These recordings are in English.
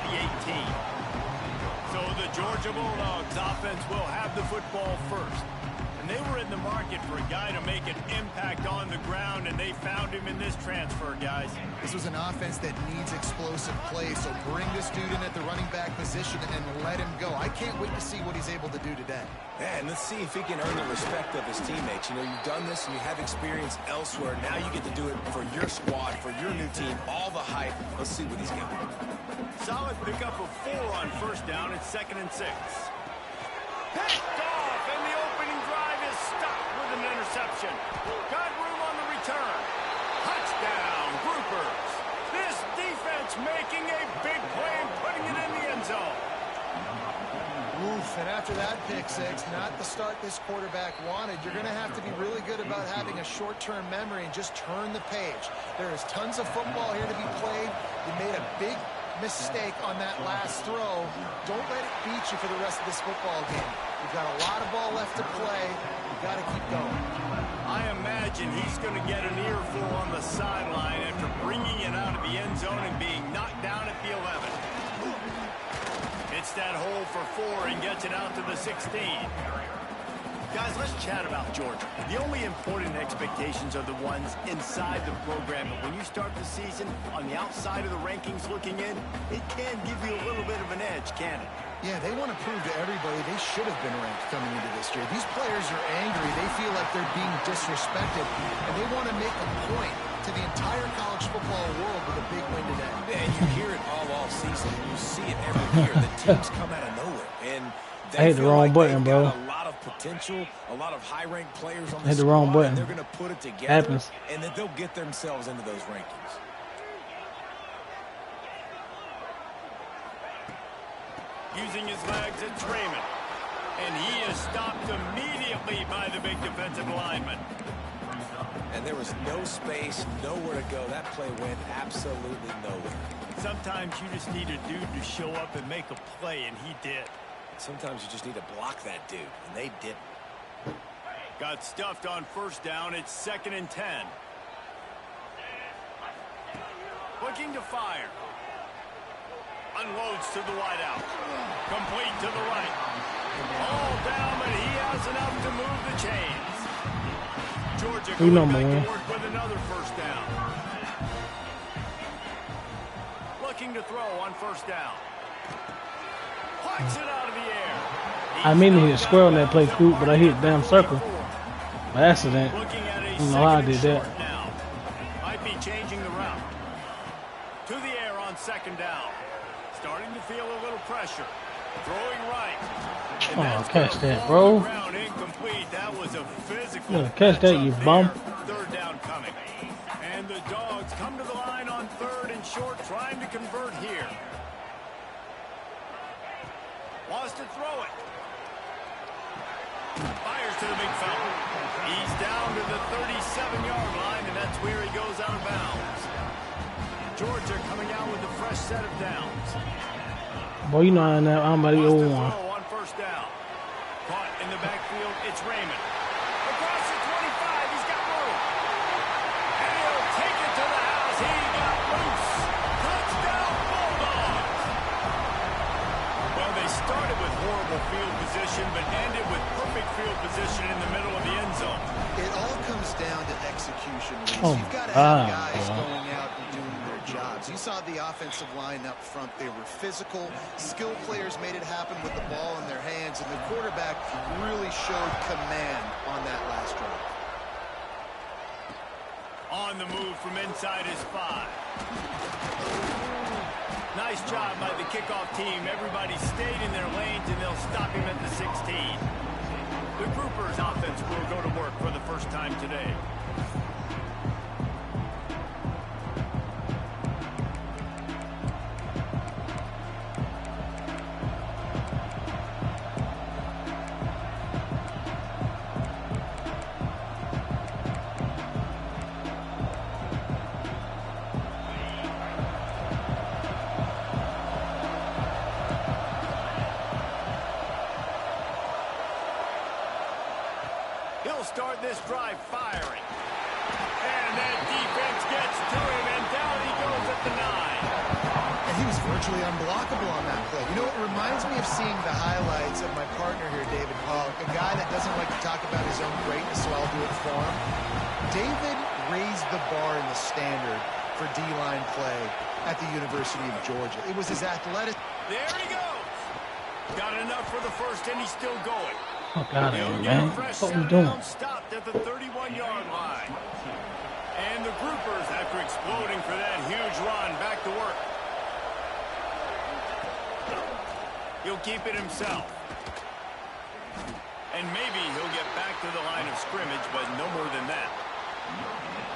the 18. So the Georgia Bulldogs offense will have the football first. And they were in the market for a guy to make an impact on the ground, and they found him in this transfer, guys. This was an offense that needs explosive plays, so bring this dude in at the running back position and let him go. I can't wait to see what he's able to do today. Yeah, and let's see if he can earn the respect of his teammates. You know, you've done this and you have experience elsewhere. Now you get to do it for your squad, for your new team, all the hype. Let's see what he's got. Solid pickup of 4 on first down. It's 2nd and 6. Picked off, and the opening drive is stopped with an interception. Got room on the return. Touchdown, Groupers. This defense making a big play and putting it in the end zone. Oof, and after that pick six, not the start this quarterback wanted. You're going to have to be really good about having a short-term memory and just turn the page. There is tons of football here to be played. You made a big mistake on that last throw. Don't let it beat you for the rest of this football game. You've got a lot of ball left to play. You've got to keep going. I imagine he's going to get an earful on the sideline after bringing it out of the end zone and being knocked down at the 11. Hits that hole for 4 and gets it out to the 16. Guys, let's chat about Georgia. The only important expectations are the ones inside the program. But when you start the season on the outside of the rankings looking in, it can give you a little bit of an edge, can it? Yeah, they want to prove to everybody they should have been ranked coming into this year. These players are angry. They feel like they're being disrespected, and they want to make a point to the entire college football world with a big win today. And you hear it all season. You see it every year. The teams come out of nowhere, and I hit the wrong button, bro. A lot of potential, a lot of high-ranked players on I hit the wrong button. They're going to put it together, Happens. And that they'll get themselves into those rankings. Using his legs, it's Raymond. And he is stopped immediately by the big defensive lineman. And there was no space, nowhere to go. That play went absolutely nowhere. Sometimes you just need a dude to show up and make a play, and he did. Sometimes you just need to block that dude, and they didn't. Got stuffed on first down. It's 2nd and 10. Looking to fire. Unloads to the wideout. Complete to the right. All down, but he has enough to move the chains. Georgia going back to work with another first down. Looking to throw on first down. Plucks it out of the air. I mean to hit a square on that play, Coop, but I hit a damn circle by accident. I don't know how I did that. Might be changing the route. To the air on 2nd down. Starting to feel a little pressure. Throwing right. Oh, catch that, bro. That was a physical. Yeah, catch that, you bum. 3rd down coming. And the Dogs come to the line on 3rd and short, trying to convert here. Wants to throw it. Fires to the big fella. He's down to the 37-yard line, and that's where he goes out of bounds. Georgia coming out with a fresh set of downs. Boy, you know I'm about to go on first down. Caught in the backfield, it's Raymond. Across the 25, he's got room. And he'll take it to the house. He got loose. Touchdown, Bulldogs. Well, they started with horrible field position, but ended with perfect field position in the middle of the end zone. It all comes down to execution. Oh, you've got to have guys going out and doing their jobs. You saw the offensive line up front. They were physical. Skilled players made it happen with the ball in their hands, and the quarterback really showed command on that last drive. On the move from inside his 5. Nice job by the kickoff team. Everybody stayed in their lanes, and they'll stop him at the 16. The Groupers offense will go to work for the first time today. He'll start this drive firing. And that defense gets to him, and down he goes at the 9. And He was virtually unblockable on that play. You know, it reminds me of seeing the highlights of my partner here, David Pollock, a guy that doesn't like to talk about his own greatness, so I'll do it for him. David raised the bar in the standard for D-line play at the University of Georgia. It was his athletic. There he goes. Got enough for the first, and he's still going. Fuck out of here, He'll man. get a fresh What we set doing? down, stopped at the 31-yard line. And the Groupers, after exploding for that huge run, back to work. He'll keep it himself. And maybe he'll get back to the line of scrimmage, but no more than that.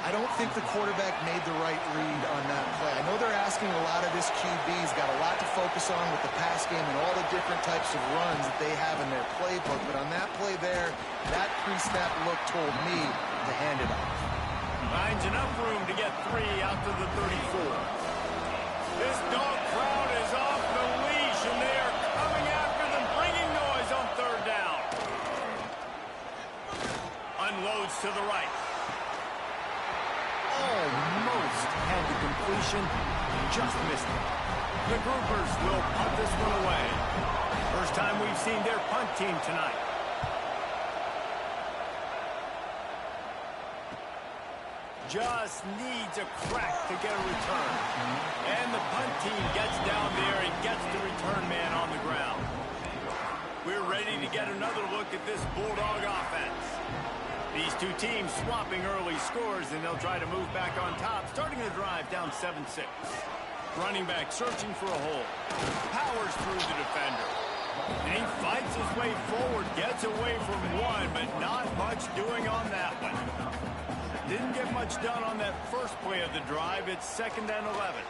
I don't think the quarterback made the right read on that play. I know they're asking a lot of this QB. He's got a lot to focus on with the pass game and all the different types of runs that they have in their playbook. But on that play there, that pre-snap look told me to hand it off. Finds enough room to get 3 out to the 34. This dog crowd is off the leash, and they are coming after them, bringing noise on third down. Unloads to the right. Almost had the completion, just missed it. The Groupers will punt this one away. First time we've seen their punt team tonight. Just needs a crack to get a return. And the punt team gets down there and gets the return man on the ground. We're ready to get another look at this Bulldog offense. These two teams swapping early scores, and they'll try to move back on top, starting the drive down 7-6. Running back searching for a hole. Powers through the defender. And he fights his way forward, gets away from one, but not much doing on that one. Didn't get much done on that first play of the drive. It's 2nd and 11.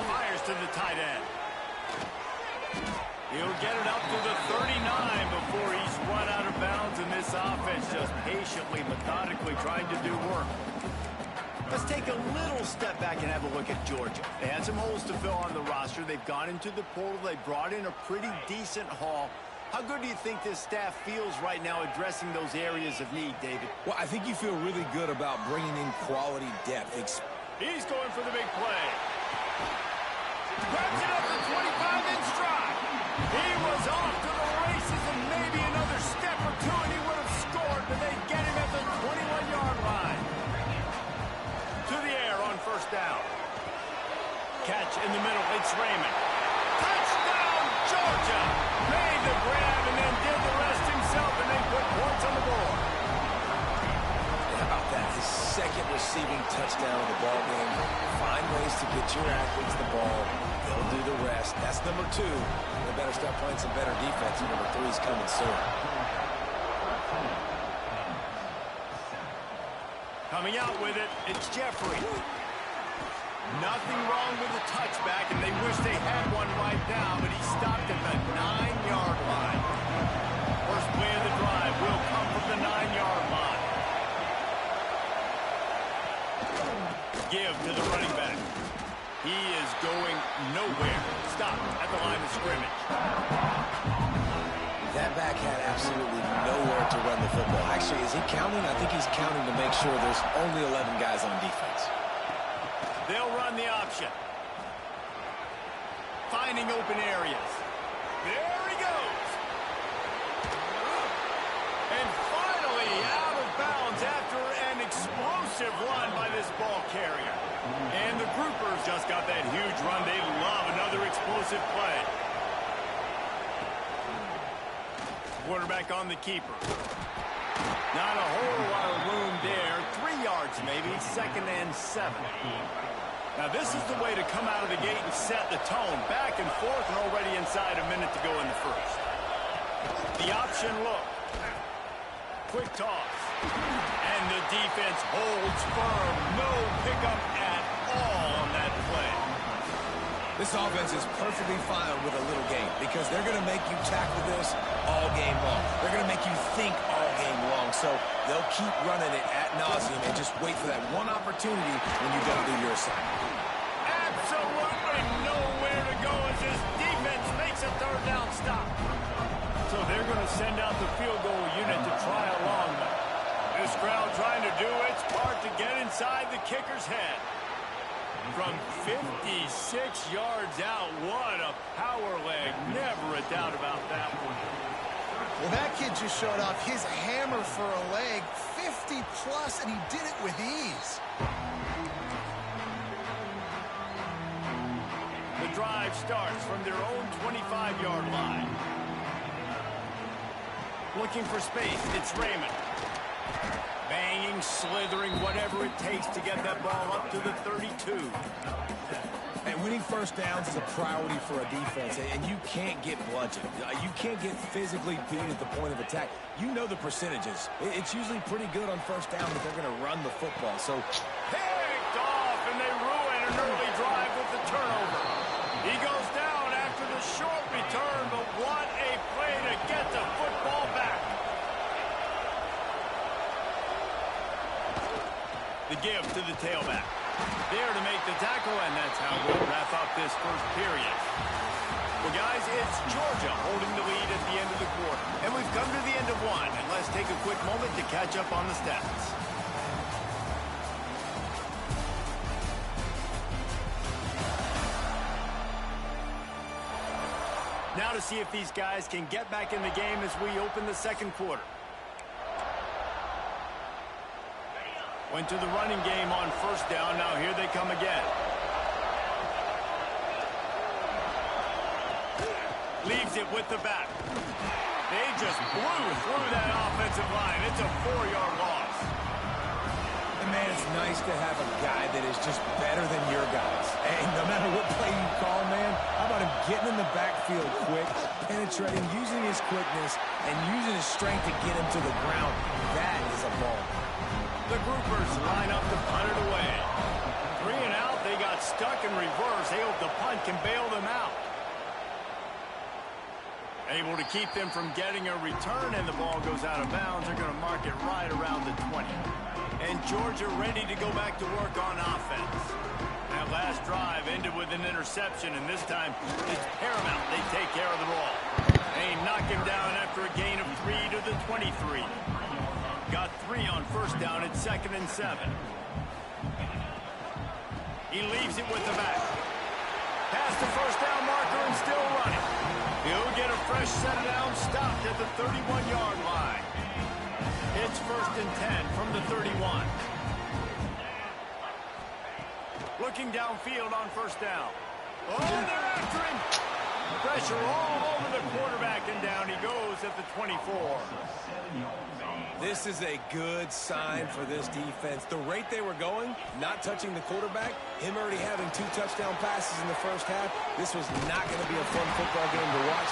Fires to the tight end. He'll get it up to the 39 before he's run out of bounds, and this offense just patiently, methodically trying to do work. Let's take a little step back and have a look at Georgia. They had some holes to fill on the roster. They've gone into the portal. They brought in a pretty decent haul. How good do you think this staff feels right now addressing those areas of need, David? Well, I think you feel really good about bringing in quality depth. He's going for the big play. Grabs it up to 25 in stride. He was off to the races, and maybe another step or two, and he would have scored, but they get him at the 21-yard line. To the air on first down. Catch in the middle. It's Raymond. Touchdown, Georgia. Made the grab and then did the rest himself, and they put points on the board. How about that? His second receiving touchdown of the ball game. Find ways to get your athletes the ball. They'll do the rest. That's number 2. They better start playing some better defense. And number 3 is coming soon. Coming out with it, it's Jeffrey. Nothing wrong with the touchback, and they wish they had one right now, but he stopped at the 9-yard line. First play of the drive will come from the 9-yard line. Give to the running back. He is going nowhere. Stopped at the line of scrimmage. That back had absolutely nowhere to run the football. Actually, is he counting? I think he's counting to make sure there's only 11 guys on defense. They'll run the option. Finding open areas. There he goes. And finally out of bounds after an explosive run by this ball carrier. And the Groupers just got that huge run. They love another explosive play. Quarterback on the keeper. Not a whole lot of room there. 3 yards maybe. 2nd and 7. Now this is the way to come out of the gate and set the tone. Back and forth and already inside a minute to go in the first. The option look. Quick toss. And the defense holds firm. No pickup at all on that play. This offense is perfectly fine with a little game because they're going to make you tackle this all game long. They're going to make you think all game long. So they'll keep running it ad nauseum and just wait for that one opportunity when you don't do your assignment. Absolutely nowhere to go as this defense makes a third down stop. So they're going to send out the field goal unit to try a long one. This crowd trying to do its part to get inside the kicker's head. From 56 yards out, what a power leg. Never a doubt about that one. Well, that kid just showed off his hammer for a leg, 50 plus, and he did it with ease. The drive starts from their own 25-yard line. Looking for space, it's Raymond. Banging, slithering, whatever it takes to get that ball up to the 32. And winning first downs is a priority for a defense, and you can't get bludgeoned. You can't get physically beat at the point of attack. You know the percentages. It's usually pretty good on first down that they're going to run the football. So picked off, and they ruin an early drive with the turnover. He goes down after the short return, but what a play to get the football back. The give to the tailback. There to make the tackle, and that's how we'll wrap up this first period. Well, guys, it's Georgia holding the lead at the end of the quarter. And we've come to the end of one, and let's take a quick moment to catch up on the stats. Now to see if these guys can get back in the game as we open the second quarter. Went to the running game on first down. Now here they come again. Leaves it with the back. They just blew through that offensive line. It's a 4-yard loss. And man, it's nice to have a guy that is just better than your guys. And no matter what play you call, man, how about him getting in the backfield quick, penetrating, using his quickness, and using his strength to get him to the ground. That is a ball. The groupers line up to punt it away. 3 and out, they got stuck in reverse. They hope the punt can bail them out. Able to keep them from getting a return, and the ball goes out of bounds. They're going to mark it right around the 20. And Georgia ready to go back to work on offense. That last drive ended with an interception, and this time it's paramount they take care of the ball. They knock him down after a gain of 3 to the 23. Got 3 on first down at 2nd and 7. He leaves it with the back. Past the first down marker and still running. He'll get a fresh set down, stopped at the 31-yard line. It's 1st and 10 from the 31. Looking downfield on first down. Oh, they're after him. Pressure all over the quarterback, and down he goes at the 24. This is a good sign for this defense. The rate they were going, not touching the quarterback, him already having 2 touchdown passes in the first half, this was not going to be a fun football game to watch.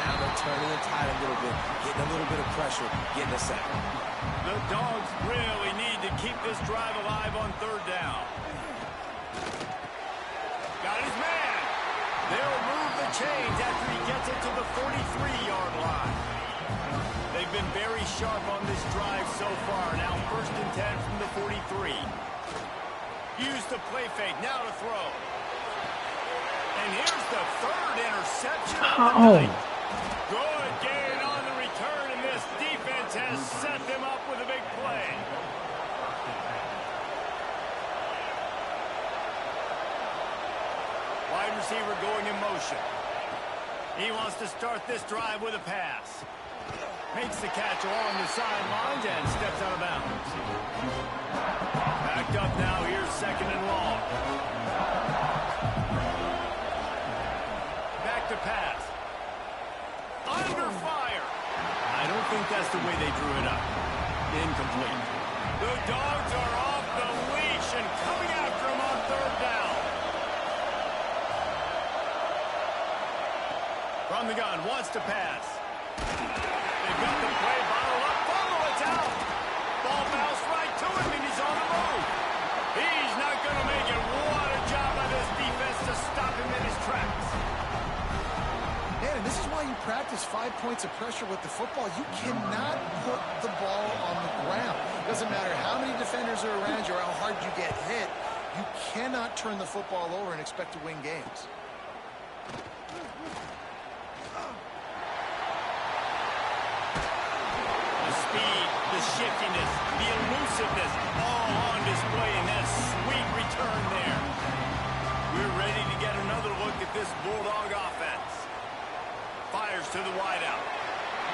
Now they're turning the tide a little bit, getting a little bit of pressure, getting a sack. The Dogs really need to keep this drive alive on 3rd down. Got his man. They'll move the chains after he gets it to the 43-yard line. They've been very sharp on this drive so far. Now 1st and 10 from the 43. Use the play fake. Now to throw. And here's the 3rd interception of the night. Good gain on the return, and this defense has set them up with a big play. Wide receiver going in motion. He wants to start this drive with a pass. Makes the catch along the sidelines and steps out of bounds. Backed up now. Here's 2nd and long. Back to pass. Under fire. I don't think that's the way they drew it up. Incomplete. The Dogs are off the leash and coming after him on 3rd down. From the gun, wants to pass. They've got the play bottled up. Follow, it's out. Ball bounced right to him, and he's on the move. He's not going to make it. What a job by this defense to stop him in his tracks. Man, and this is why you practice 5 points of pressure with the football. You cannot put the ball on the ground. Doesn't matter how many defenders are around you or how hard you get hit. You cannot turn the football over and expect to win games. The shiftiness, the elusiveness, all on display in that sweet return there. We're ready to get another look at this Bulldog offense. Fires to the wideout.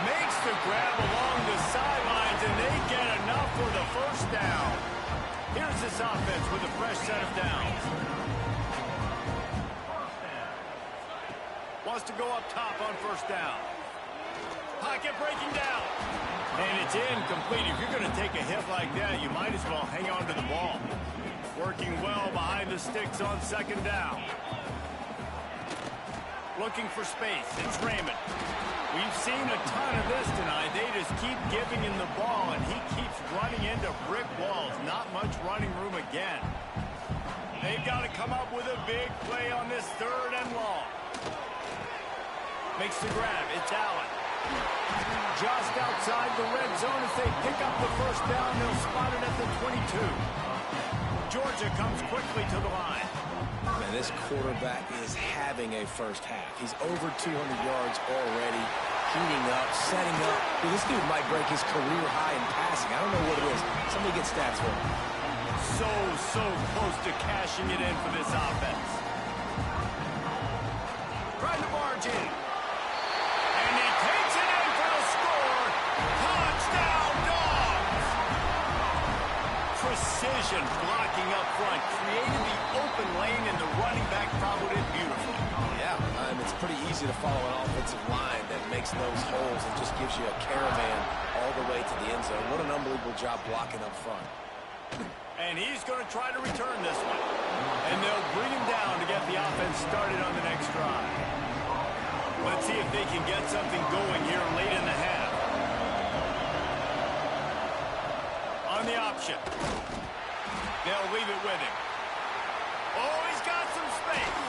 Makes the grab along the sidelines, and they get enough for the first down. Here's this offense with a fresh set of downs. Wants to go up top on first down. Pocket breaking down. And it's incomplete. If you're going to take a hit like that, you might as well hang on to the ball. Working well behind the sticks on second down. Looking for space. It's Raymond. We've seen a ton of this tonight. They just keep giving him the ball, and he keeps running into brick walls. Not much running room again. They've got to come up with a big play on this 3rd and long. Makes the grab. It's Allen. Just outside the red zone as they pick up the first down. They'll spot it at the 22. Georgia comes quickly to the line. Man, this quarterback is having a first half. He's over 200 yards already, heating up, setting up. Dude, this dude might break his career high in passing. I don't know what it is. Somebody get stats for him. So close to cashing it in for this offense. Trying to barge in. And he takes it in for the score. Touchdown, Dogs! Precision blocking up front. Created the open lane, and the running back followed it beautifully. Yeah, it's pretty easy to follow an offensive line that makes those holes and just gives you a caravan all the way to the end zone. What an unbelievable job blocking up front. And he's going to try to return this one. And they'll bring him down to get the offense started on the next drive. Let's see if they can get something going here late in the half. On the option. They'll leave it with him. Oh, he's got some space.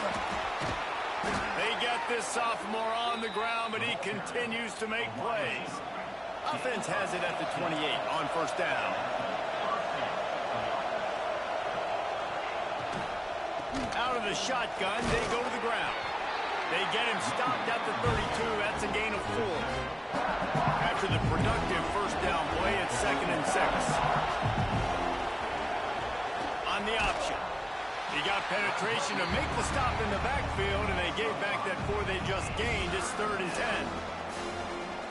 They get this sophomore on the ground, but he continues to make plays. Offense has it at the 28 on first down. Out of the shotgun, they go to the ground. They get him stopped at the 32. That's a gain of 4. After the productive first down play, it's 2nd and 6. On the option. He got penetration to make the stop in the backfield, and they gave back that 4 they just gained. It's 3rd and 10.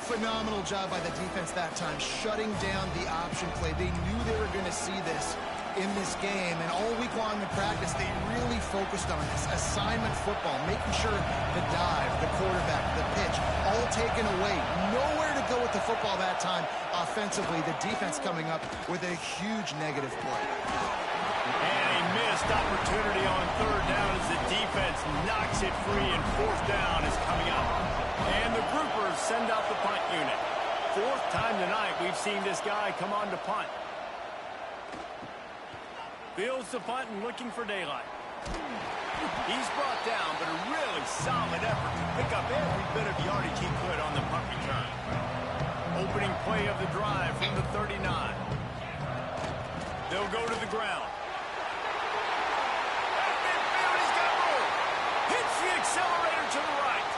Phenomenal job by the defense that time, shutting down the option play. They knew they were going to see this in this game, and all week long in practice, they really focused on this assignment football, making sure the dive, the quarterback, the pitch, all taken away. Nowhere to go with the football that time offensively. The defense coming up with a huge negative play. And a missed opportunity on 3rd down as the defense knocks it free, and 4th down is coming up. And the groupers send out the punt unit. 4th time tonight we've seen this guy come on to punt. Fields the punt and looking for daylight. He's brought down, but a really solid effort to pick up every bit of yardage he could on the punt return. Opening play of the drive from the 39. They'll go to the ground. At midfield, he's got room. Hits the accelerator to the right.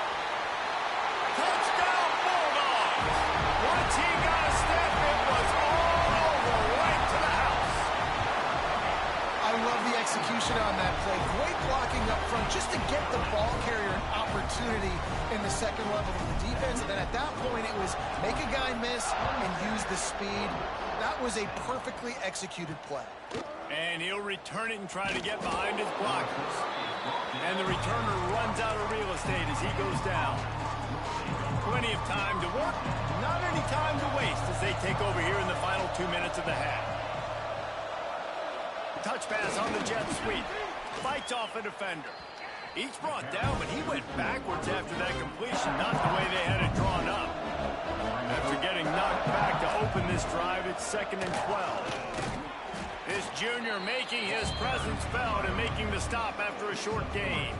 Touchdown, Bulldogs. Once he got a step, it was all over, right to the house. I love the execution on that play. Great blocking up front just to get the ball carrier an opportunity in the second level of the defense. And then at that point, it was make a guy miss and use the speed. That was a perfectly executed play. And he'll return it and try to get behind his blockers. And the returner runs out of real estate as he goes down. Plenty of time to work, not any time to waste as they take over here in the final 2 minutes of the half. Touch pass on the jet sweep. Fights off a defender. He's brought down, but he went backwards after that completion, not the way they had it drawn up. After getting knocked back to open this drive, it's 2nd and 12. This junior making his presence felt and making the stop after a short gain.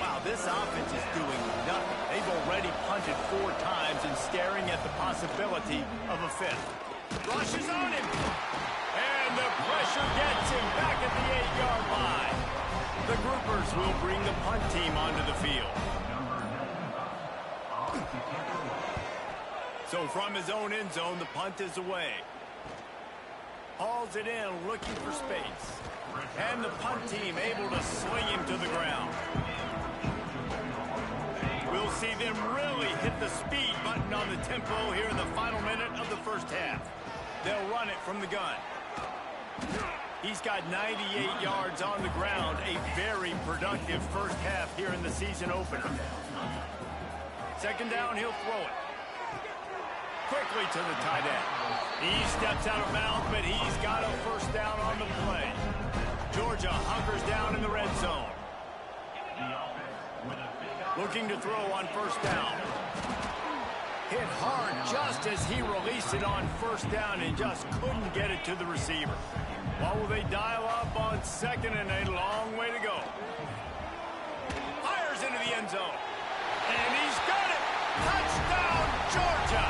Wow, this offense is doing nothing. They've already punted 4 times and staring at the possibility of a 5th. Rushes on him. And the pressure gets him back at the 8-yard line. The groupers will bring the punt team onto the field. So from his own end zone, the punt is away. Hauls it in, looking for space. And the punt team able to sling him to the ground. We'll see them really hit the speed button on the tempo here in the final minute of the first half. They'll run it from the gun. He's got 98 yards on the ground, a very productive first half here in the season opener. Second down, he'll throw it. Quickly to the tight end. He steps out of bounds, but he's got a first down on the play. Georgia hunkers down in the red zone. Looking to throw on first down. Hit hard just as he released it on first down and just couldn't get it to the receiver. What will they dial up on second and a long way to go? Fires into the end zone. And he's got it. Touchdown, Georgia.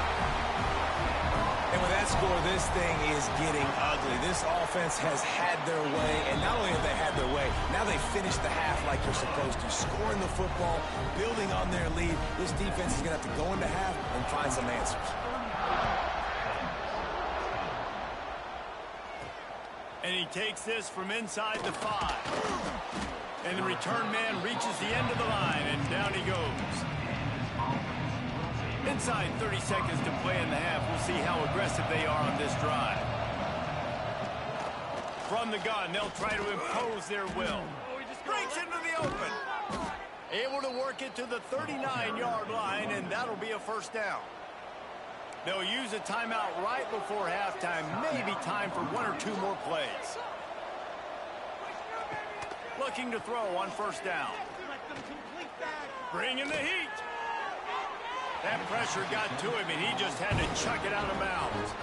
And with that score, this thing is getting ugly. This offense has had their way, and not only have they had their way, now they finished the half like they're supposed to, scoring the football, building on their lead. This defense is going to have to go into half and find some answers. And he takes this from inside the 5. And the return man reaches the end of the line, and down he goes. Inside 30 seconds to play in the half. We'll see how aggressive they are on this drive. From the gun, they'll try to impose their will. Breaks into the open. Able to work it to the 39-yard line, and that'll be a first down. They'll use a timeout right before halftime. Maybe time for one or two more plays. Looking to throw on first down. Bring in the heat. That pressure got to him, and he just had to chuck it out of bounds.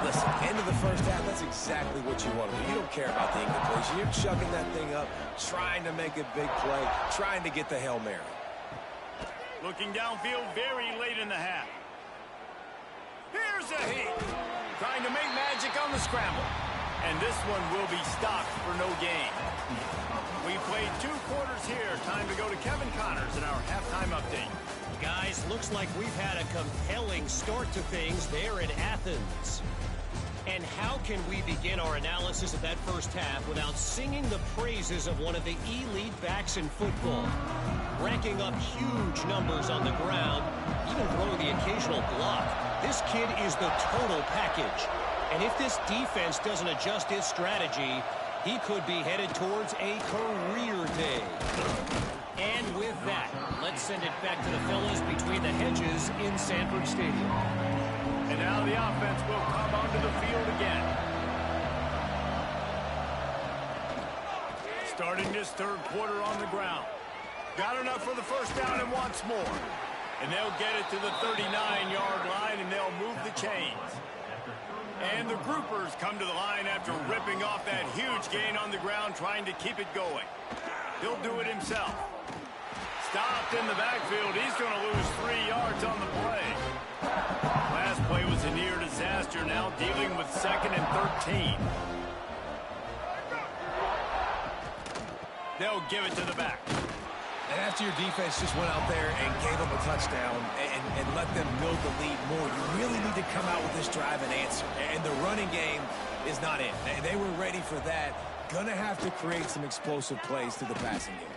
Listen, end of the first half, that's exactly what you want to do. You don't care about the incompletion. You're chucking that thing up, trying to make a big play, trying to get the Hail Mary. Looking downfield very late in the half. Here's a heat. Trying to make magic on the scramble. And this one will be stopped for no gain. We played 2 quarters here. Time to go to Kevin Connors in our halftime update. Guys, looks like we've had a compelling start to things there in Athens. And how can we begin our analysis of that first half without singing the praises of one of the elite backs in football? Racking up huge numbers on the ground, even throwing the occasional block. This kid is the total package. And if this defense doesn't adjust its strategy, he could be headed towards a career day. And with that, let's send it back to the fellas between the hedges in Sanford Stadium. And now the offense will come onto the field again. Starting this third quarter on the ground. Got enough for the first down and wants more. And they'll get it to the 39-yard line, and they'll move the chains. And the groupers come to the line after ripping off that huge gain on the ground, trying to keep it going. He'll do it himself. Stopped in the backfield. He's going to lose 3 yards on the play. Last play was a near disaster. Now dealing with 2nd and 13. They'll give it to the back. And after your defense just went out there and gave up a touchdown and let them build the lead more, you really need to come out with this drive and answer. And the running game is not it. They were ready for that. Gonna have to create some explosive plays through the passing game.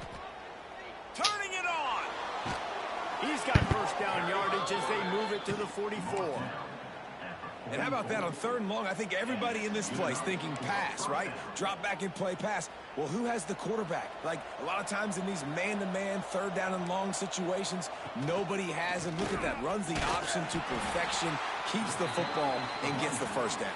Turning it on. He's got first down yardage as they move it to the 44. And how about that on 3rd and long? I think everybody in this place thinking pass, right? Drop back and play pass. Well, who has the quarterback? Like, a lot of times in these man-to-man, 3rd down and long situations, nobody has him. Look at that. Runs the option to perfection, keeps the football, and gets the first down.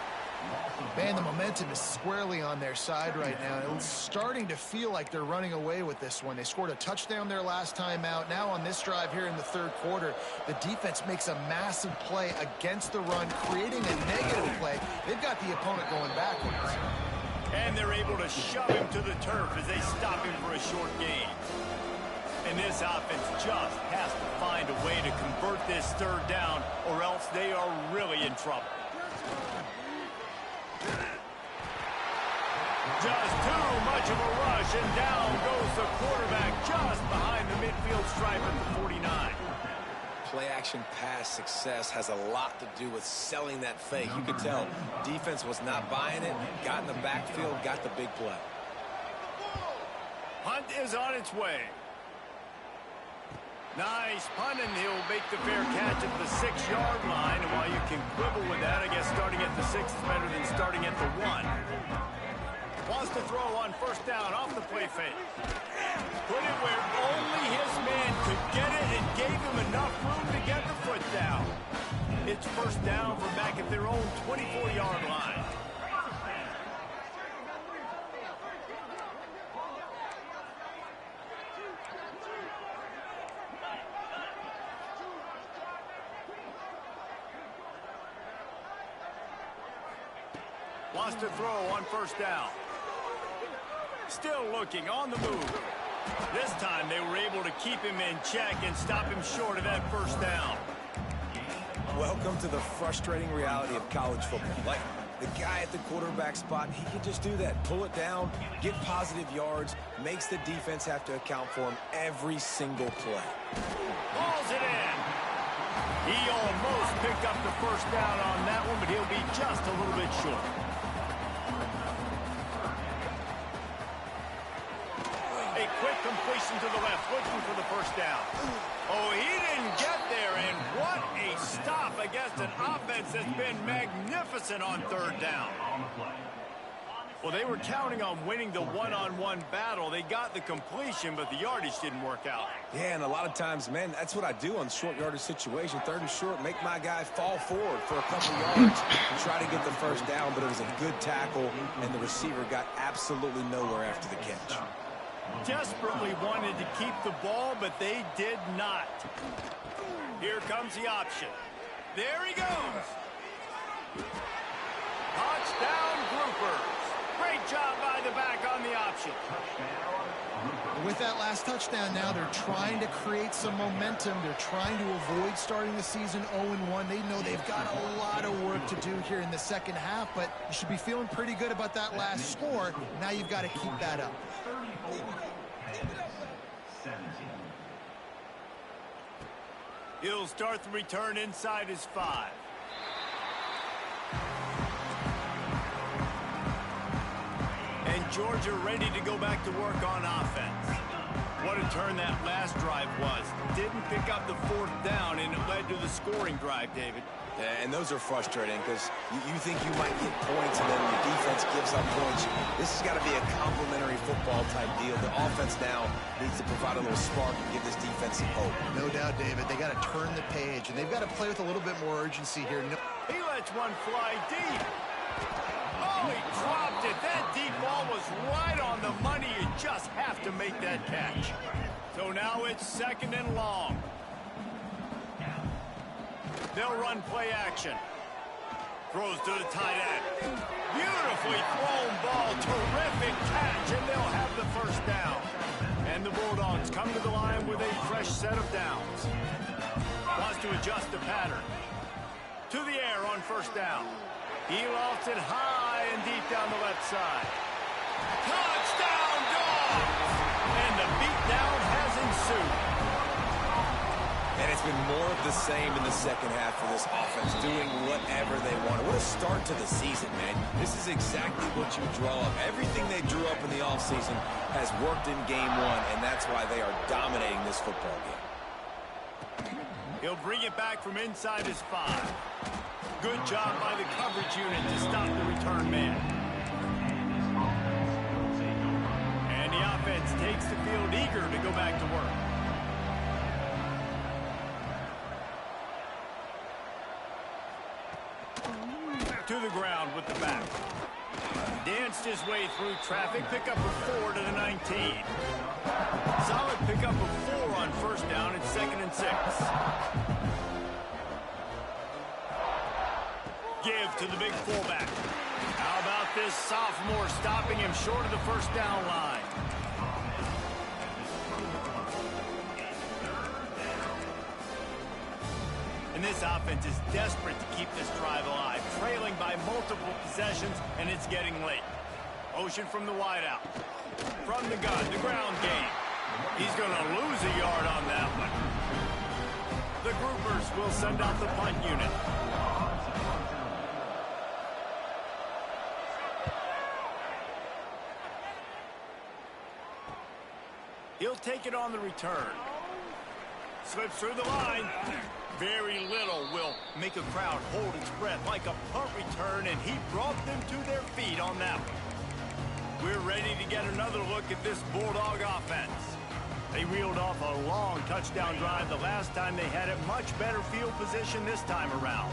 Man, the momentum is squarely on their side right now. It's starting to feel like they're running away with this one. They scored a touchdown their last time out. Now on this drive here in the 3rd quarter, the defense makes a massive play against the run, creating a negative play. They've got the opponent going backwards. And they're able to shove him to the turf as they stop him for a short gain. And this offense just has to find a way to convert this 3rd down, or else they are really in trouble. Just too much of a rush, and down goes the quarterback just behind the midfield stripe at the 49. play-action pass success has a lot to do with selling that fake. You could tell defense was not buying it, got in the backfield, got the big play. Punt is on its way. Nice punt, and he'll make the fair catch at the 6-yard line. And while you can quibble with that, I guess starting at the 6 is better than starting at the 1. Wants to throw on first down off the play fake. Put it where only his man could get it and gave him enough room to get the foot down. It's first down from back at their own 24-yard line. Wants to throw on first down. Still looking on the move. This time they were able to keep him in check and stop him short of that first down. Welcome to the frustrating reality of college football. Like, the guy at the quarterback spot, he can just do that. Pull it down, get positive yards, makes the defense have to account for him every single play. Hauls it in. He almost picked up the first down on that one, but he'll be just a little bit short. A quick completion to the left, looking for the first down. Oh, he didn't get there, and what a stop against an offense that's been magnificent on third down. Well, they were counting on winning the one-on-one battle. They got the completion, but the yardage didn't work out. Yeah, and a lot of times, man, that's what I do on short yardage situation. Third and short, make my guy fall forward for a couple yards and try to get the first down, but it was a good tackle, and the receiver got absolutely nowhere after the catch. Desperately wanted to keep the ball, but they did not. Here comes the option. There he goes. Touchdown, Groupers. Great job by the back on the option. With that last touchdown now, they're trying to create some momentum. They're trying to avoid starting the season 0-1. They know they've got a lot of work to do here in the second half, but you should be feeling pretty good about that last score. Now you've got to keep that up. He'll start the return inside his 5. And Georgia ready to go back to work on offense. What a turn that last drive was. Didn't pick up the fourth down, and it led to the scoring drive, David. Yeah, and those are frustrating because you think you might get points and then your defense gives up points. This has got to be a complementary football type deal. The offense now needs to provide a little spark and give this defense some hope. No doubt, David. They got to turn the page, and they've got to play with a little bit more urgency here. He lets one fly deep. Oh, he dropped it. That deep ball was right on the money. You just have to make that catch. So now it's second and long. They'll run play action. Throws to the tight end. Beautifully thrown ball. Terrific catch, and they'll have the first down. And the Bulldogs come to the line with a fresh set of downs. Wants to adjust the pattern. To the air on first down. He lofts it high and deep down the left side. Touchdown, Dogs! And the beatdown has ensued. And it's been more of the same in the second half for this offense, doing whatever they want. What a start to the season, man. This is exactly what you draw up. Everything they drew up in the offseason has worked in game one, and that's why they are dominating this football game. He'll bring it back from inside his 5. Good job by the coverage unit to stop the return man. And the offense takes the field eager to go back to work. To the ground with the back. Danced his way through traffic. Pick up a 4 to the 19. Solid pick up of 4 on first down. It's 2nd and 6. Give to the big fullback. How about this sophomore stopping him short of the first down line? And this offense is desperate to keep this drive alive, trailing by multiple possessions, and it's getting late. Motion from the wideout. From the gun, the ground game. He's going to lose a yard on that one. The group will send out the punt unit. He'll take it on the return. Slips through the line. Very little will make a crowd hold its breath like a punt return, and he brought them to their feet on that one. We're ready to get another look at this Bulldog offense. They reeled off a long touchdown drive the last time they had it. Much better field position this time around.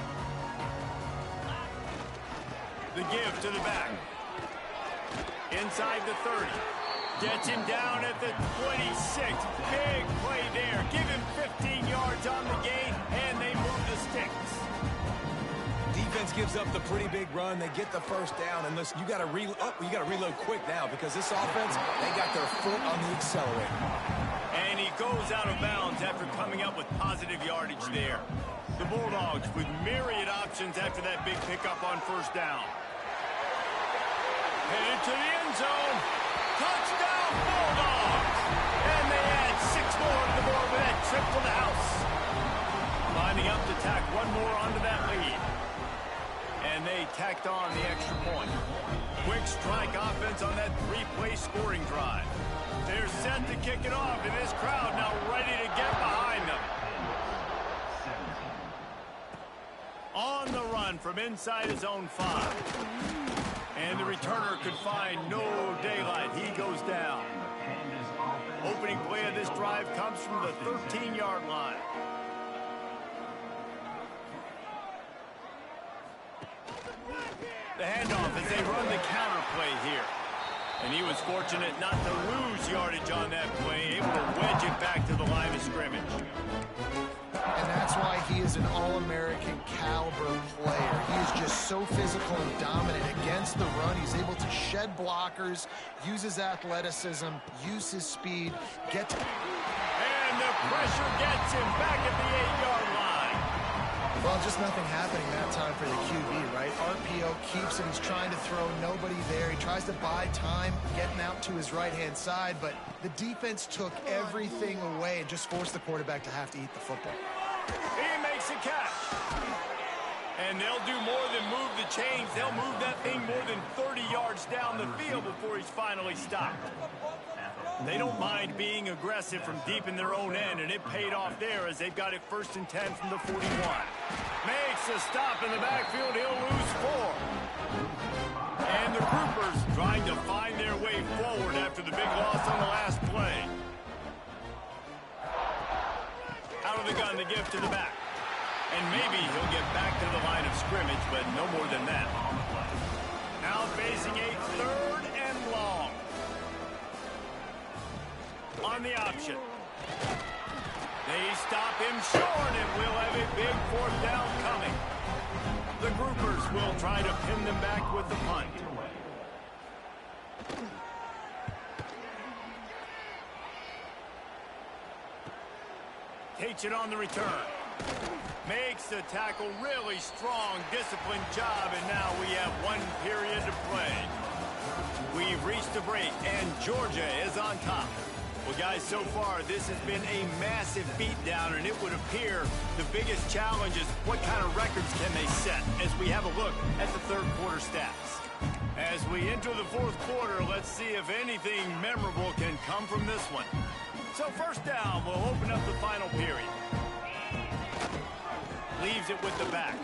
The give to the back. Inside the 30. Gets him down at the 26. Big play there. Give him 15 yards on the gain, and they move the sticks. Defense gives up the pretty big run. They get the first down, and listen, you got to reload quick now because this offense, they got their foot on the accelerator. And he goes out of bounds after coming up with positive yardage there. The Bulldogs with myriad options after that big pickup on first down. Headed to the end zone. Touchdown, Bulldogs! And they add 6 more to the board with that trip to the house. Lining up to tack one more onto that lead. And they tacked on the extra point. Quick strike offense on that 3-play scoring drive. They're set to kick it off, and this crowd now ready to get behind them. On the run from inside his own 5. And the returner could find no daylight. He goes down. Opening play of this drive comes from the 13-yard line. The handoff as they run the counter play here. And he was fortunate not to lose yardage on that play, able to wedge it back to the line of scrimmage. And that's why he is an All-American caliber player. He is just so physical and dominant against the run. He's able to shed blockers, use his athleticism, use his speed, get to... And the pressure gets him back at the 8-yard line. Well, just nothing happening that time for the QB, right? RPO keeps it. He's trying to throw, nobody there. He tries to buy time, getting out to his right-hand side, but the defense took everything away and just forced the quarterback to have to eat the football. He makes a catch. And they'll do more than move the chains. They'll move that thing more than 30 yards down the field before he's finally stopped. They don't mind being aggressive from deep in their own end, and it paid off there as they've got it 1st and 10 from the 41. Makes a stop in the backfield. He'll lose 4. And the Groupers trying to find their way forward after the big loss on the last play. Out of the gun, the give to the back. And maybe he'll get back to the line of scrimmage, but no more than that. Now facing a 3rd and long. On the option. They stop him short, and we'll have a big 4th down coming. The Groupers will try to pin them back with the punt. Takes it on the return. Makes the tackle, really strong, disciplined job, and now we have 1 period to play. We've reached the break, and Georgia is on top. Well, guys, so far, this has been a massive beatdown, and it would appear the biggest challenge is what kind of records can they set as we have a look at the 3rd quarter stats. As we enter the 4th quarter, let's see if anything memorable can come from this one. So 1st down, we'll open up the final period. Leaves it with the back.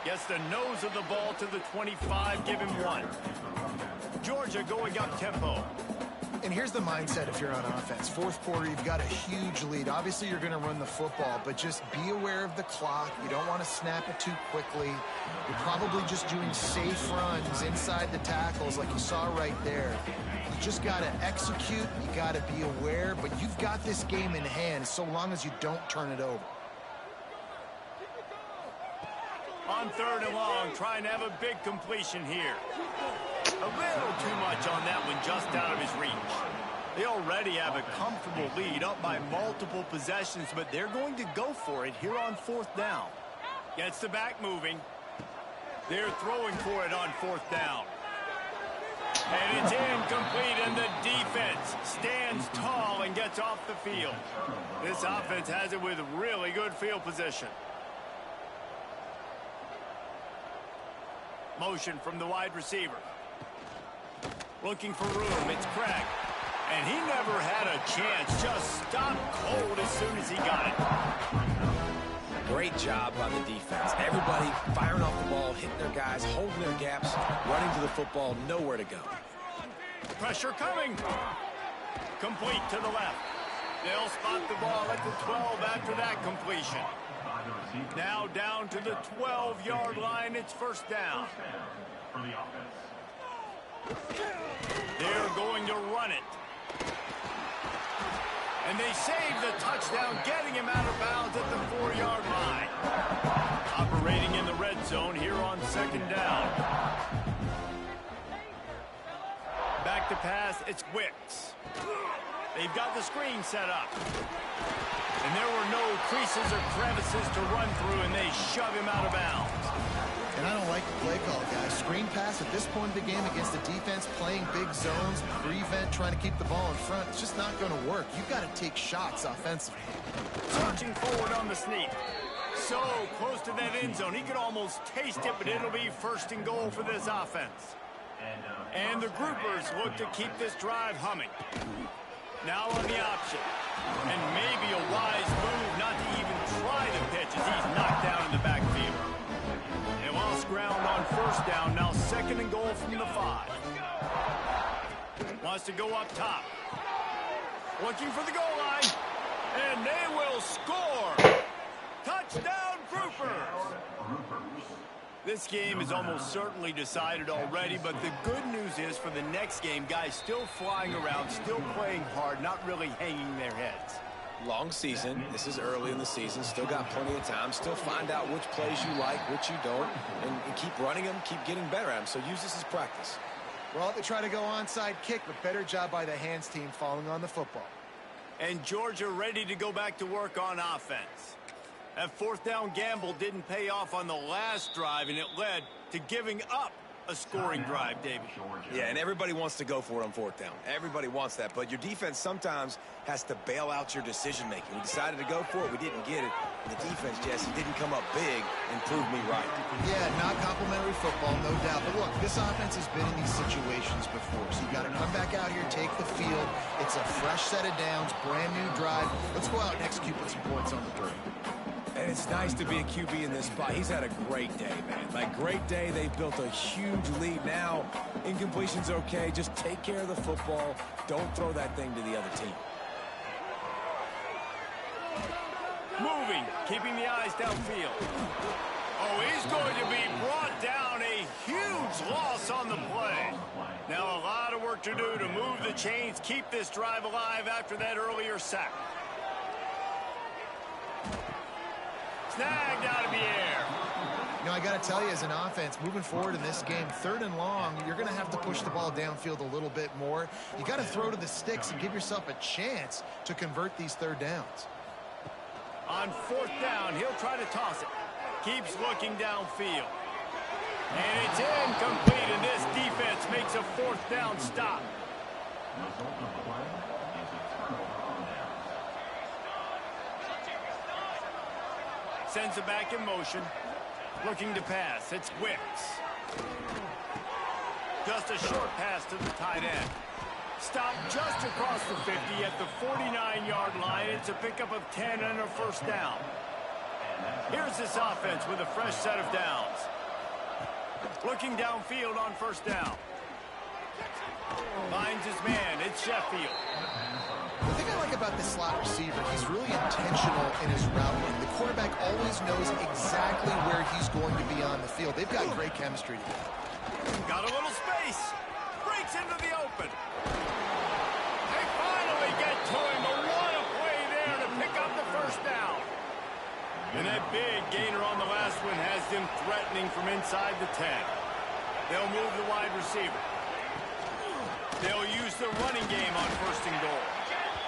Gets the nose of the ball to the 25, give him 1. Georgia going up tempo. And here's the mindset if you're on offense. 4th quarter, you've got a huge lead. Obviously, you're going to run the football, but just be aware of the clock. You don't want to snap it too quickly. You're probably just doing safe runs inside the tackles like you saw right there. You just got to execute. You got to be aware, but you've got this game in hand so long as you don't turn it over. On 3rd and long, trying to have a big completion here. A little too much on that one, just out of his reach. They already have a comfortable lead, up by multiple possessions, but they're going to go for it here on 4th down. Gets the back moving. They're throwing for it on 4th down. And it's incomplete, and the defense stands tall and gets off the field. This offense has it with really good field position. Motion from the wide receiver. Looking for room, it's Craig. And he never had a chance, just stopped cold as soon as he got it. Great job by the defense. Everybody firing off the ball, hitting their guys, holding their gaps, running to the football, nowhere to go. Pressure coming. Complete to the left. They'll spot the ball at the 12 after that completion. Now down to the 12-yard line. It's first down. They're going to run it. And they save the touchdown, getting him out of bounds at the 4-yard line. Operating in the red zone here on second down. Back to pass, it's Wicks. They've got the screen set up. And there were no creases or crevices to run through, and they shove him out of bounds. And I don't like the play call, guys. Screen pass at this point of the game against the defense, playing big zones, prevent, trying to keep the ball in front. It's just not going to work. You've got to take shots offensively. Searching forward on the sneak. So close to that end zone. He could almost taste it, but it'll be first and goal for this offense. And the groupers look to keep this drive humming. Now on the option. And maybe a wise move not to even try the pitch as he's knocked down in the backfield. They lost ground on first down. Now second and goal from the 5. Wants to go up top. Looking for the goal line. And they will score. Touchdown, Groupers. This game is almost certainly decided already, but the good news is for the next game, guys still flying around, still playing hard, not really hanging their heads. Long season. This is early in the season. Still got plenty of time. Still find out which plays you like, which you don't, and keep running them, keep getting better at them. So use this as practice. Well, they try to go onside kick, but better job by the hands team falling on the football. And Georgia ready to go back to work on offense. That fourth down gamble didn't pay off on the last drive, and it led to giving up a scoring drive, David. Yeah, and everybody wants to go for it on fourth down. Everybody wants that, but your defense sometimes has to bail out your decision-making. We decided to go for it. We didn't get it. And the defense, Jesse, didn't come up big and prove me right. Yeah, not complimentary football, no doubt. But look, this offense has been in these situations before, so you got to come back out here, take the field. It's a fresh set of downs, brand new drive. Let's go out and execute with some points on the board. And it's nice to be a QB in this spot. He's had a great day, man. Like, great day. They've built a huge lead. Now, incompletion's okay. Just take care of the football. Don't throw that thing to the other team. Moving, keeping the eyes downfield. Oh, he's going to be brought down. A huge loss on the play. Now a lot of work to do to move the chains, keep this drive alive after that earlier sack. Snagged out of the air. You know, I got to tell you, as an offense, moving forward in this game, 3rd and long, you're going to have to push the ball downfield a little bit more. You got to throw to the sticks and give yourself a chance to convert these 3rd downs. On 4th down, he'll try to toss it. Keeps looking downfield. And it's incomplete, and this defense makes a 4th down stop. Sends it back in motion. Looking to pass. It's Wicks. Just a short pass to the tight end. Stopped just across the 50 at the 49-yard line. It's a pickup of 10 and a first down. Here's this offense with a fresh set of downs. Looking downfield on first down. Finds his man. It's Sheffield. The thing I like about this slot receiver, he's really intentional in his route running. The quarterback always knows exactly where he's going to be on the field. They've got great chemistry together. Got a little space. Breaks into the open. They finally get to him. But what a play there to pick up the first down. And that big gainer on the last one has them threatening from inside the 10. They'll move the wide receiver. They'll use the running game on first and goal.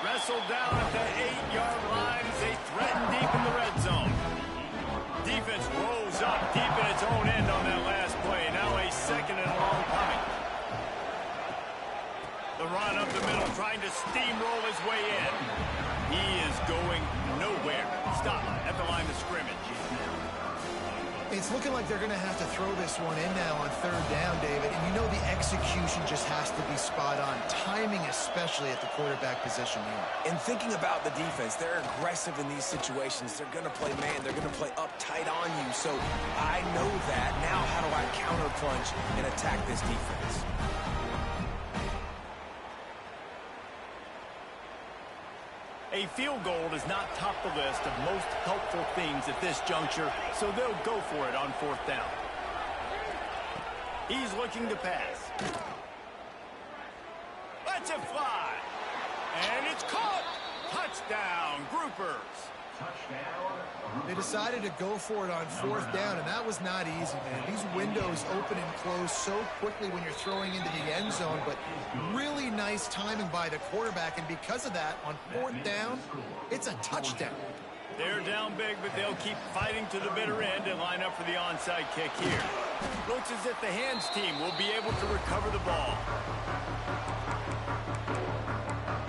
Wrestled down at the 8-yard line as they threaten deep in the red zone. Defense rolls up deep in its own end on that last play. Now a 2nd and long coming. to steamroll his way in. He is going nowhere. Stop at the line of scrimmage. It's looking like they're going to have to throw this one in now on third down, David. And you know the execution just has to be spot on. Timing especially at the quarterback position here. And thinking about the defense, they're aggressive in these situations. They're going to play man. They're going to play up tight on you. So I know that. Now how do I counterpunch and attack this defense? A field goal does not top the list of most helpful things at this juncture, so they'll go for it on fourth down. He's looking to pass. Lets it fly. And it's caught. Touchdown, Groupers. They decided to go for it on fourth down, and that was not easy, man. These windows open and close so quickly when you're throwing into the end zone, but really nice timing by the quarterback, and because of that, on fourth down, it's a touchdown. They're down big, but they'll keep fighting to the bitter end and line up for the onside kick here. Looks as if the hands team will be able to recover the ball.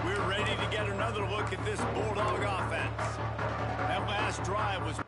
We're ready to get another look at this Bulldog offense. That last drive was...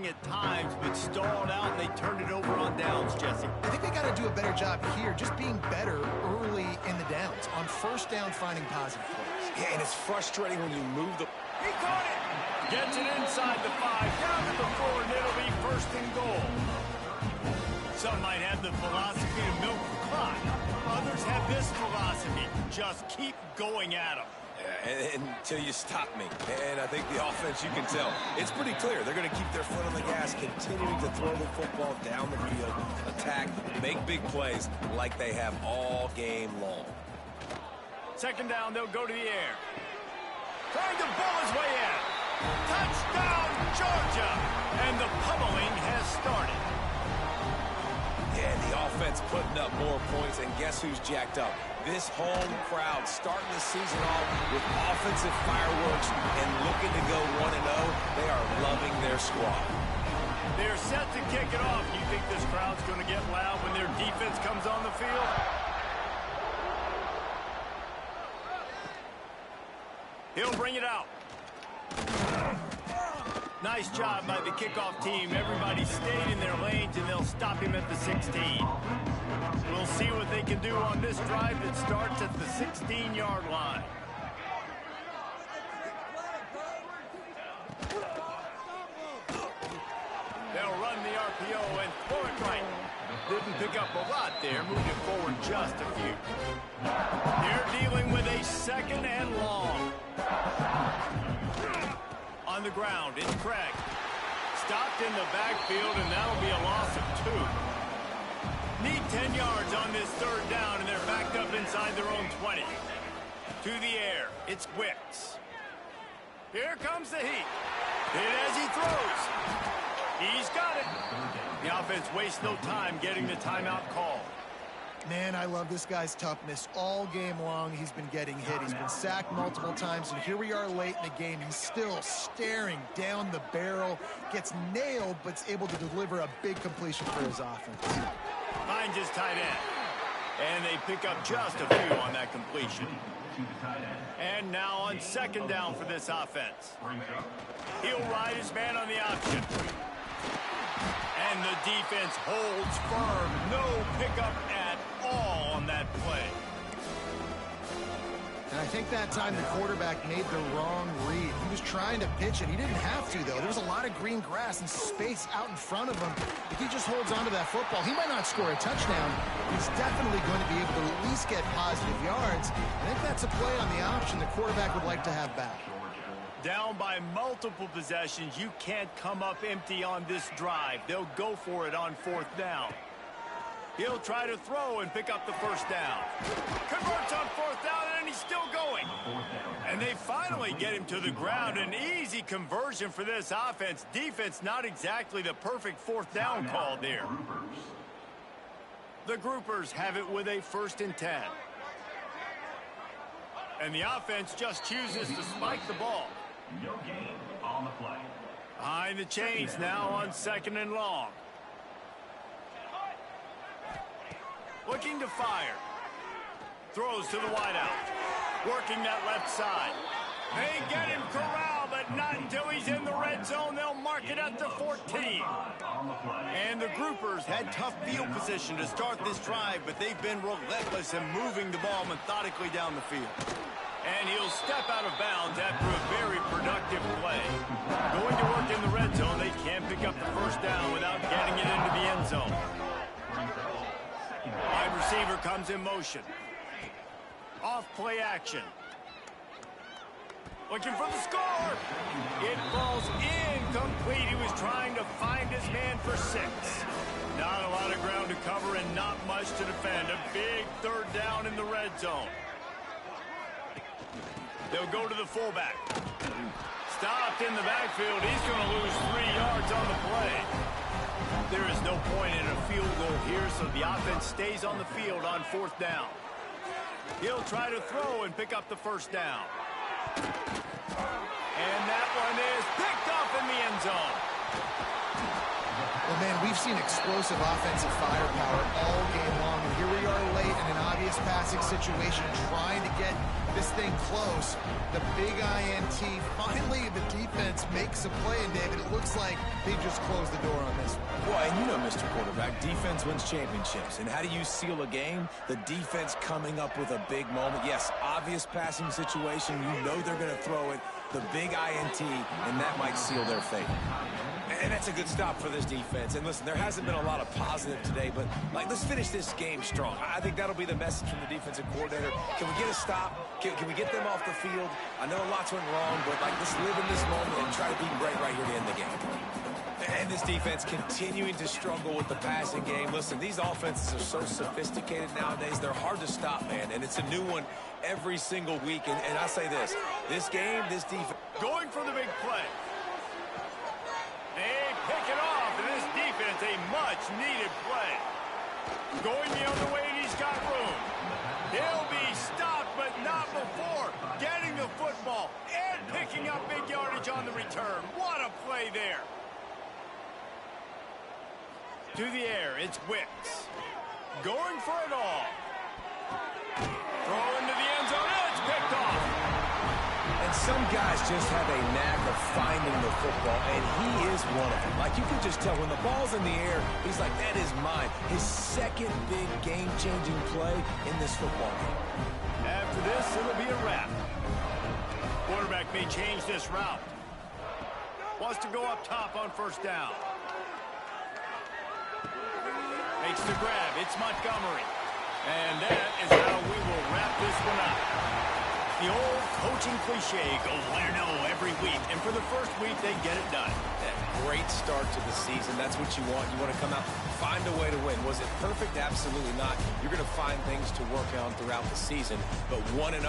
at times, but stalled out, and they turned it over on downs, Jesse. I think they got to do a better job here, just being better early in the downs. On first down, finding positive plays. Yeah, and it's frustrating when you move the... He caught it! Gets it inside the 5, down to the 4, and it'll be first and goal. Some might have the philosophy to milk the clock. Others have this philosophy. Just keep going at them. Until you stop me. And I think the offense, you can tell, it's pretty clear. They're going to keep their foot on the gas, continuing to throw the football down the field, attack, make big plays like they have all game long. Second down, they'll go to the air. Trying to ball his way in. Touchdown, Georgia! And the pummeling has started. Yeah, the offense putting up more points, and guess who's jacked up? This home crowd starting the season off with offensive fireworks and looking to go 1-0. They are loving their squad. They're set to kick it off. You think this crowd's going to get loud when their defense comes on the field? He'll bring it out. Nice job by the kickoff team. Everybody stayed in their lanes, and they'll stop him at the 16. We'll see what they can do on this drive that starts at the 16-yard line. They'll run the RPO and throw it right. Didn't pick up a lot there, moved it forward just a few. They're dealing with a second and long. On the ground, it's Craig. Stopped in the backfield, and that'll be a loss of 2. Need 10 yards on this third down, and they're backed up inside their own 20. To the air, it's Wicks. Here comes the heat. Hit as he throws. He's got it. The offense wastes no time getting the timeout call. Man, I love this guy's toughness. All game long, he's been getting hit. He's been sacked multiple times, and here we are late in the game. He's still staring down the barrel, gets nailed, but is able to deliver a big completion for his offense. Finds his tight end, and they pick up just a few on that completion. And now on second down for this offense. He'll ride his man on the option. And the defense holds firm. No pickup at all on that play. And I think that time the quarterback made the wrong read. He was trying to pitch it. He didn't have to, though. There was a lot of green grass and space out in front of him. If he just holds on to that football, he might not score a touchdown. He's definitely going to be able to at least get positive yards. I think that's a play on the option the quarterback would like to have back. Down by multiple possessions, you can't come up empty on this drive. They'll go for it on fourth down. He'll try to throw and pick up the first down. Converts on fourth down, and he's still going. And they finally get him to the ground. An easy conversion for this offense. Defense, not exactly the perfect fourth down call there. The Groupers have it with a 1st and 10. And the offense just chooses to spike the ball. No gain on the play. Behind the chains now on 2nd and long. Looking to fire. Throws to the wideout. Working that left side. They get him corralled, but not until he's in the red zone. They'll mark it at the 14. And the Groupers had tough field position to start this drive, but they've been relentless in moving the ball methodically down the field. And he'll step out of bounds after a very productive play. Going to work in the red zone, they can't pick up the 1st down without getting it into the end zone. Wide receiver comes in motion. Off play action. Looking for the score. It falls incomplete. He was trying to find his man for 6. Not a lot of ground to cover and not much to defend. A big 3rd down in the red zone. They'll go to the fullback. Stopped in the backfield. He's going to lose 3 yards on the play. There is no point in a field goal here, so the offense stays on the field on 4th down. He'll try to throw and pick up the 1st down. And that one is picked off in the end zone. Well, man, we've seen explosive offensive firepower all game long, and here we are late in an obvious passing situation trying to get this thing close. The big INT, finally the defense makes a play, and David, it looks like they just closed the door on this one. Well, and you know, Mr. Quarterback, defense wins championships. And how do you seal a game? The defense coming up with a big moment. Yes, obvious passing situation. You know they're going to throw it. The big INT, and that might seal their fate. And that's a good stop for this defense. And listen, there hasn't been a lot of positive today, but let's finish this game strong. I think that'll be the message from the defensive coordinator. Can we get a stop? Can we get them off the field? I know lots went wrong, but let's live in this moment and try to be great right here to end the game. And this defense continuing to struggle with the passing game. Listen, these offenses are so sophisticated nowadays. They're hard to stop, man. And it's a new one every single week. And I say this game, this defense. Going for the big play. They pick it off, and this defense, a much-needed play. Going the other way, and he's got room. He'll be stopped, but not before getting the football and picking up big yardage on the return. What a play there. To the air, it's Wicks. Going for it all. Throw into the end zone, and it's picked off. And some guys just have a knack of finding the football, and he is one of them. You can just tell when the ball's in the air, he's like, that is mine. His 2nd big game-changing play in this football game. After this, it'll be a wrap. Quarterback may change this route. Wants to go up top on 1st down. Makes the grab. It's Montgomery. And that is how we will wrap this one up. The old coaching cliche, go win or no every week. And for the first week, they get it done. That great start to the season. That's what you want. You want to come out, find a way to win. Was it perfect? Absolutely not. You're going to find things to work on throughout the season. But 1-0,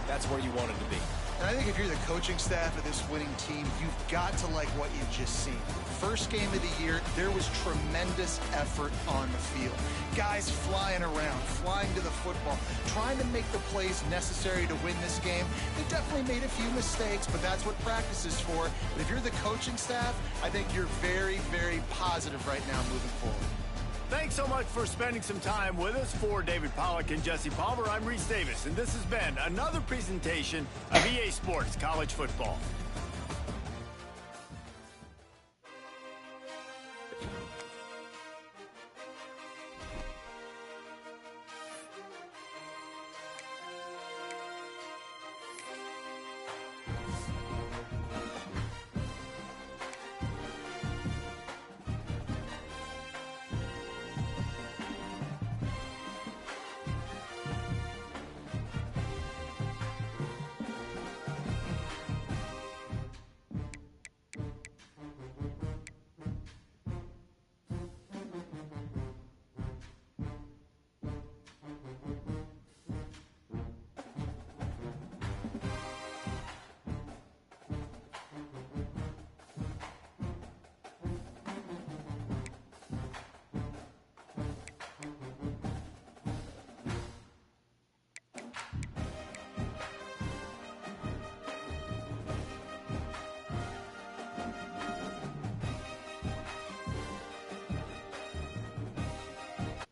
that's where you wanted to be. And I think if you're the coaching staff of this winning team, you've got to like what you've just seen. First game of the year, there was tremendous effort on the field. Guys flying around, flying to the football, trying to make the plays necessary to win this game. They definitely made a few mistakes, but that's what practice is for. But if you're the coaching staff, I think you're very, very positive right now moving forward. Thanks so much for spending some time with us. For David Pollack and Jesse Palmer, I'm Reese Davis, and this has been another presentation of EA Sports College Football.